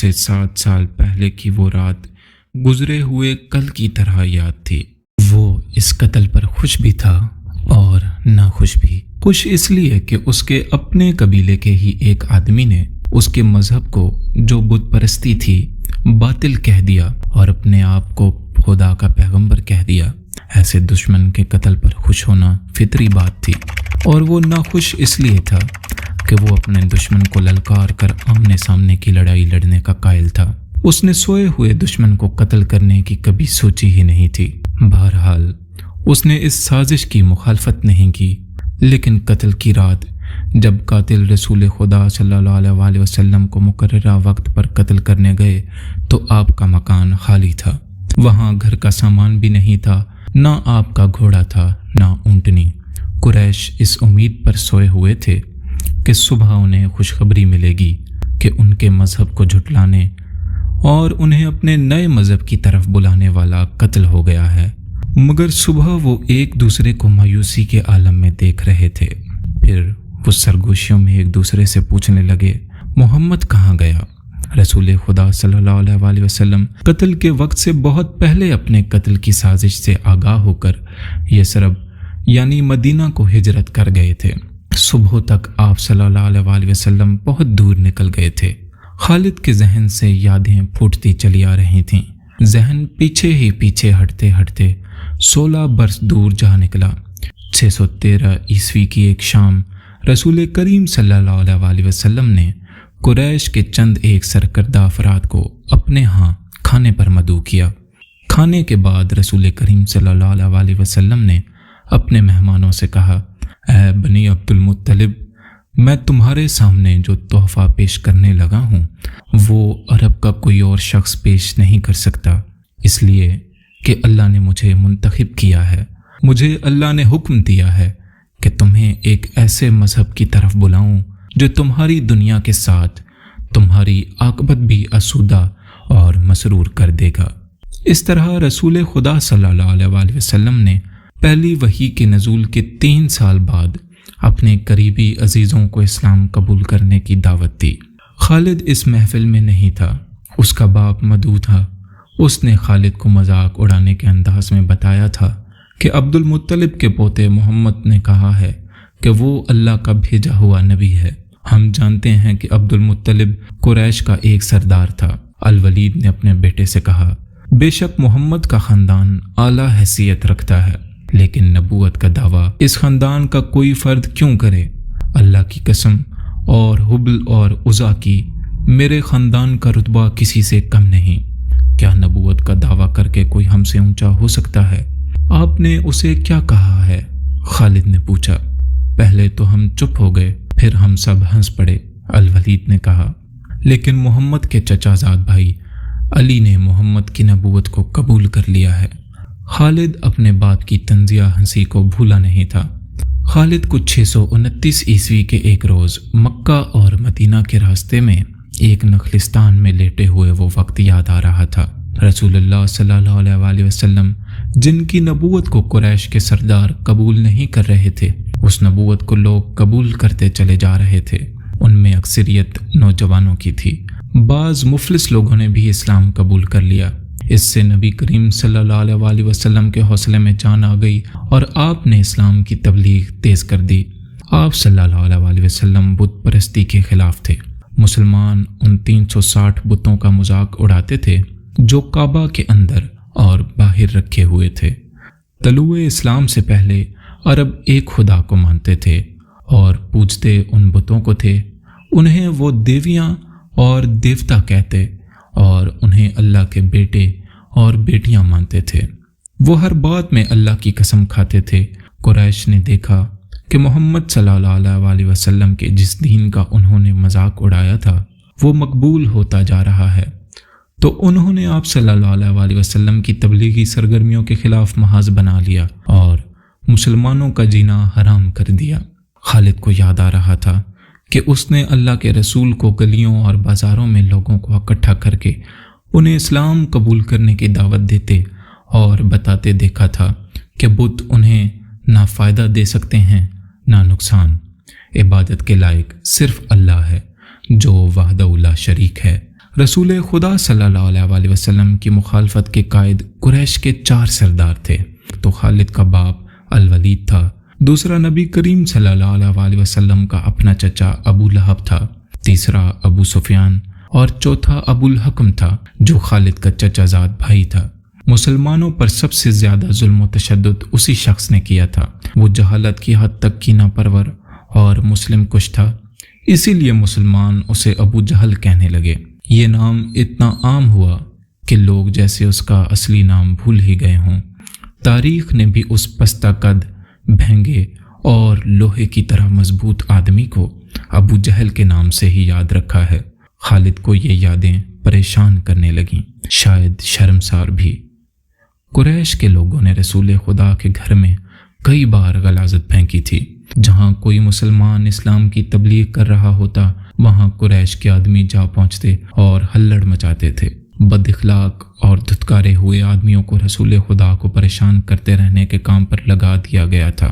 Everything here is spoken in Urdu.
سے 7 سال پہلے کی وہ رات گزرے ہوئے کل کی طرح یاد تھی۔ وہ اس قتل پر خوش بھی تھا اور ناخوش بھی۔ خوش اس لیے کہ اس کے اپنے قبیلے کے ہی ایک آدمی نے اس کے مذہب کو، جو بت پرستی تھی، باطل کہہ دیا اور اپنے آپ کو خدا کا پیغمبر کہہ دیا۔ ایسے دشمن کے قتل پر خوش ہونا فطری بات تھی، اور وہ ناخوش اس لیے تھا کہ وہ اپنے دشمن کو للکار کر آمنے سامنے کی لڑائی لڑنے کا قائل تھا۔ اس نے سوئے ہوئے دشمن کو قتل کرنے کی کبھی سوچی ہی نہیں تھی۔ بہرحال اس نے اس سازش کی مخالفت نہیں کی، لیکن قتل کی رات جب قاتل رسول خدا صلی اللہ علیہ وسلم کو مقررہ وقت پر قتل کرنے گئے تو آپ کا مکان خالی تھا۔ وہاں گھر کا سامان بھی نہیں تھا، نہ آپ کا گھوڑا تھا، نہ اونٹنی۔ قریش اس امید پر سوئے ہوئے تھے کہ صبح انہیں خوشخبری ملے گی کہ ان کے مذہب کو جھٹلانے اور انہیں اپنے نئے مذہب کی طرف بلانے والا قتل ہو گیا ہے، مگر صبح وہ ایک دوسرے کو مایوسی کے عالم میں دیکھ رہے تھے۔ پھر وہ سرگوشیوں میں ایک دوسرے سے پوچھنے لگے، محمد کہاں گیا؟ رسول خدا صلی اللہ علیہ وسلم قتل کے وقت سے بہت پہلے اپنے قتل کی سازش سے آگاہ ہو کر یثرب یعنی مدینہ کو ہجرت کر گئے تھے۔ صبح تک آپ صلی اللہ علیہ وسلم بہت دور نکل گئے تھے۔ خالد کے ذہن سے یادیں پھوٹتی چلی آ رہی تھیں۔ ذہن پیچھے ہی پیچھے ہٹتے ہٹتے 16 برس دور جا نکلا۔ 613 عیسوی کی ایک شام رسول کریم صلی اللہ علیہ وسلم نے قریش کے چند ایک سرکردہ افراد کو اپنے ہاں کھانے پر مدعو کیا۔ کھانے کے بعد رسول کریم صلی اللہ علیہ وسلم نے اپنے مہمانوں سے کہا، اے بنی عبد المطلب، میں تمہارے سامنے جو تحفہ پیش کرنے لگا ہوں وہ عرب کا کوئی اور شخص پیش نہیں کر سکتا، اس لیے کہ اللہ نے مجھے منتخب کیا ہے۔ مجھے اللہ نے حکم دیا ہے کہ تمہیں ایک ایسے مذہب کی طرف بلاؤں جو تمہاری دنیا کے ساتھ تمہاری عاقبت بھی آسودہ اور مسرور کر دے گا۔ اس طرح رسول خدا صلی اللہ علیہ وسلم نے پہلی وحی کے نزول کے 3 سال بعد اپنے قریبی عزیزوں کو اسلام قبول کرنے کی دعوت دی۔ خالد اس محفل میں نہیں تھا، اس کا باپ مدعو تھا۔ اس نے خالد کو مذاق اڑانے کے انداز میں بتایا تھا کہ عبد المطلب کے پوتے محمد نے کہا ہے کہ وہ اللہ کا بھیجا ہوا نبی ہے۔ ہم جانتے ہیں کہ عبد المطلب قریش کا ایک سردار تھا۔ الولید نے اپنے بیٹے سے کہا، بے شک محمد کا خاندان اعلیٰ حیثیت رکھتا ہے، لیکن نبوت کا دعویٰ اس خاندان کا کوئی فرد کیوں کرے؟ اللہ کی قسم اور حبل اور عزا کی، میرے خاندان کا رتبہ کسی سے کم نہیں۔ کیا نبوت کا دعویٰ کر کے کوئی ہم سے اونچا ہو سکتا ہے؟ آپ نے اسے کیا کہا ہے؟ خالد نے پوچھا۔ پہلے تو ہم چپ ہو گئے، پھر ہم سب ہنس پڑے۔ الولید نے کہا، لیکن محمد کے چچا زاد بھائی علی نے محمد کی نبوت کو قبول کر لیا ہے۔ خالد اپنے باپ کی طنزیہ ہنسی کو بھولا نہیں تھا۔ خالد کو 629 عیسوی کے ایک روز مکہ اور مدینہ کے راستے میں ایک نخلستان میں لیٹے ہوئے وہ وقت یاد آ رہا تھا۔ رسول اللہ صلی اللہ علیہ وسلم جن کی نبوت کو قریش کے سردار قبول نہیں کر رہے تھے، اس نبوت کو لوگ قبول کرتے چلے جا رہے تھے۔ ان میں اکثریت نوجوانوں کی تھی۔ بعض مفلس لوگوں نے بھی اسلام قبول کر لیا۔ اس سے نبی کریم صلی اللہ علیہ وسلم کے حوصلے میں جان آ گئی اور آپ نے اسلام کی تبلیغ تیز کر دی۔ آپ صلی اللہ علیہ وسلم بت پرستی کے خلاف تھے۔ مسلمان ان 360 بتوں کا مذاق اڑاتے تھے جو کعبہ کے اندر اور باہر رکھے ہوئے تھے۔ طلوع اسلام سے پہلے عرب ایک خدا کو مانتے تھے اور پوجتے ان بتوں کو تھے۔ انہیں وہ دیویاں اور دیوتا کہتے اور انہیں اللہ کے بیٹے اور بیٹیاں مانتے تھے۔ وہ ہر بات میں اللہ کی قسم کھاتے تھے۔ قریش نے دیکھا کہ محمد صلی اللہ علیہ وسلم کے جس دین کا انہوں نے مذاق اڑایا تھا وہ مقبول ہوتا جا رہا ہے، تو انہوں نے آپ صلی اللہ علیہ وسلم کی تبلیغی سرگرمیوں کے خلاف محاذ بنا لیا اور مسلمانوں کا جینا حرام کر دیا۔ خالد کو یاد آ رہا تھا کہ اس نے اللہ کے رسول کو گلیوں اور بازاروں میں لوگوں کو اکٹھا کر کے انہیں اسلام قبول کرنے کی دعوت دیتے اور بتاتے دیکھا تھا کہ بت انہیں نہ فائدہ دے سکتے ہیں نہ نقصان۔ عبادت کے لائق صرف اللہ ہے جو وحدہ لا شریک ہے۔ رسول خدا صلی اللہ علیہ وسلم کی مخالفت کے قائد قریش کے 4 سردار تھے۔ تو خالد کا باپ الولید تھا، دوسرا نبی کریم صلی اللہ علیہ وسلم کا اپنا چچا ابو لہب تھا، تیسرا ابو سفیان اور چوتھا ابو الحکم تھا جو خالد کا چچا زاد بھائی تھا۔ مسلمانوں پر سب سے زیادہ ظلم و تشدد اسی شخص نے کیا تھا۔ وہ جہالت کی حد تک کینہ پرور اور مسلم کش تھا، اسی لیے مسلمان اسے ابو جہل کہنے لگے۔ یہ نام اتنا عام ہوا کہ لوگ جیسے اس کا اصلی نام بھول ہی گئے ہوں۔ تاریخ نے بھی اس پستہ قد، بھینگے اور لوہے کی طرح مضبوط آدمی کو ابو جہل کے نام سے ہی یاد رکھا ہے۔ خالد کو یہ یادیں پریشان کرنے لگیں، شاید شرمسار بھی۔ قریش کے لوگوں نے رسول خدا کے گھر میں کئی بار غلاظت پھینکی تھی۔ جہاں کوئی مسلمان اسلام کی تبلیغ کر رہا ہوتا، وہاں قریش کے آدمی جا پہنچتے اور ہلڑ مچاتے تھے۔ بد اخلاق اور دھتکارے ہوئے آدمیوں کو رسول خدا کو پریشان کرتے رہنے کے کام پر لگا دیا گیا تھا۔